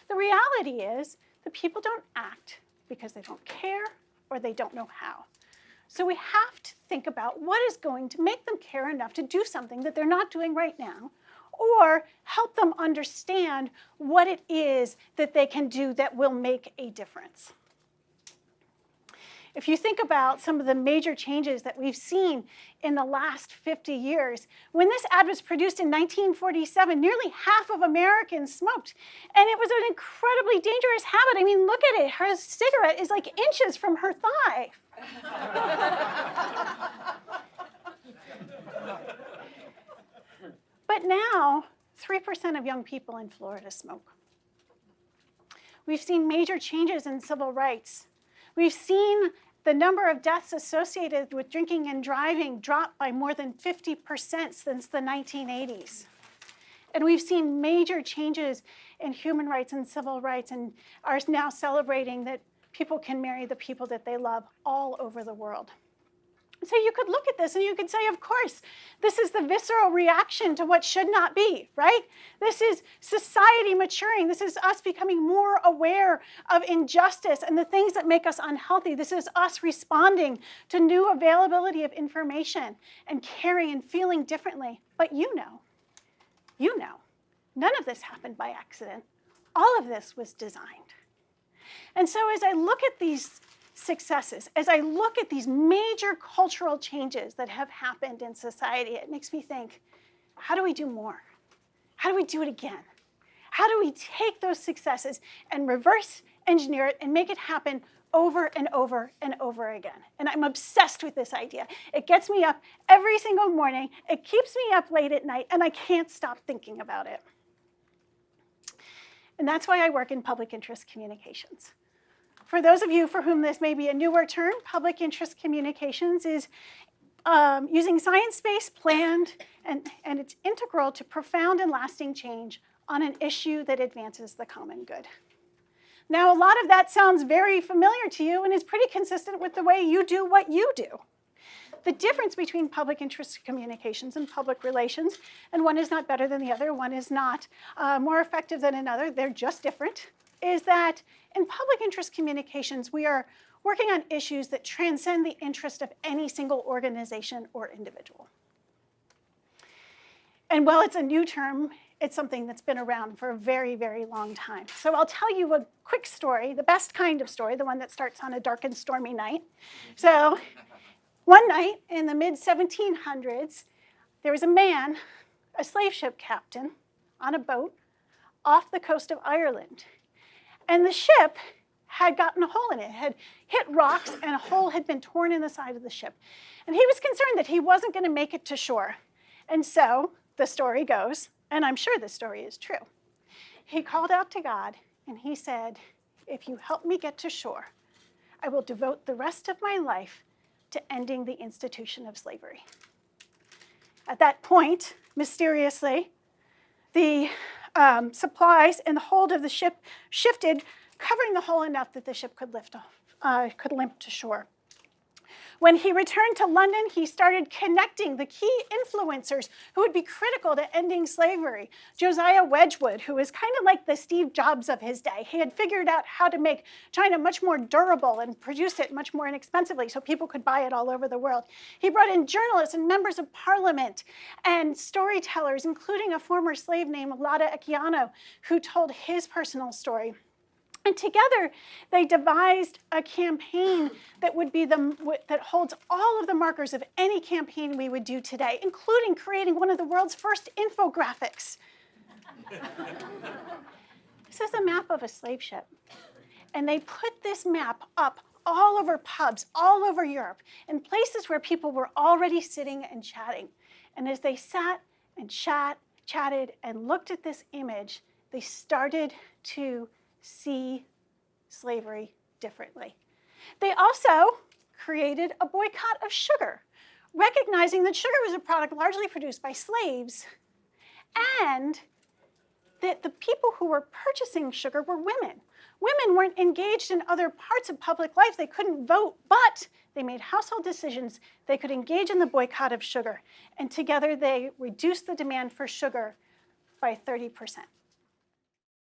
The reality is that people don't act because they don't care or they don't know how. So we have to think about what is going to make them care enough to do something that they're not doing right now, or help them understand what it is that they can do that will make a difference. If you think about some of the major changes that we've seen in the last 50 years, when this ad was produced in 1947, nearly half of Americans smoked. And it was an incredibly dangerous habit. I mean, look at it. Her cigarette is like inches from her thigh. But now, 3% of young people in Florida smoke. We've seen major changes in civil rights. We've seen the number of deaths associated with drinking and driving drop by more than 50% since the 1980s. And we've seen major changes in human rights and civil rights, and are now celebrating that people can marry the people that they love all over the world. So you could look at this and you could say, of course, this is the visceral reaction to what should not be, right? This is society maturing. This is us becoming more aware of injustice and the things that make us unhealthy. This is us responding to new availability of information and caring and feeling differently. But you know, none of this happened by accident. All of this was designed. And so as I look at these successes, as I look at these major cultural changes that have happened in society, it makes me think, how do we do more? How do we do it again? How do we take those successes and reverse engineer it and make it happen over and over and over again? And I'm obsessed with this idea. It gets me up every single morning. It keeps me up late at night, and I can't stop thinking about it. And that's why I work in public interest communications. For those of you for whom this may be a newer term, public interest communications is using science-based, planned, and it's integral to profound and lasting change on an issue that advances the common good. Now, a lot of that sounds very familiar to you and is pretty consistent with the way you do what you do. The difference between public interest communications and public relations, and one is not better than the other, one is not more effective than another, they're just different, is that in public interest communications, we are working on issues that transcend the interest of any single organization or individual. And while it's a new term, it's something that's been around for a very, very long time. So I'll tell you a quick story, the best kind of story, the one that starts on a dark and stormy night. So one night in the mid-1700s, there was a man, a slave ship captain, on a boat off the coast of Ireland. And the ship had gotten a hole in it. It had hit rocks, and a hole had been torn in the side of the ship. And he was concerned that he wasn't going to make it to shore. And so the story goes, and I'm sure the story is true, he called out to God, and he said, if you help me get to shore, I will devote the rest of my life to ending the institution of slavery. At that point, mysteriously, the supplies and the hold of the ship shifted, covering the hole enough that the ship could limp to shore. When he returned to London, he started connecting the key influencers who would be critical to ending slavery. Josiah Wedgwood, who was kind of like the Steve Jobs of his day. He had figured out how to make China much more durable and produce it much more inexpensively so people could buy it all over the world. He brought in journalists and members of parliament and storytellers, including a former slave named Lada Equiano, who told his personal story. And together, they devised a campaign that would be that holds all of the markers of any campaign we would do today, including creating one of the world's first infographics. This is a map of a slave ship. And they put this map up all over pubs, all over Europe, in places where people were already sitting and chatting. And as they sat and chatted and looked at this image, they started to see slavery differently. They also created a boycott of sugar, recognizing that sugar was a product largely produced by slaves, and that the people who were purchasing sugar were women. Women weren't engaged in other parts of public life. They couldn't vote, but they made household decisions. They could engage in the boycott of sugar, and together they reduced the demand for sugar by 30%.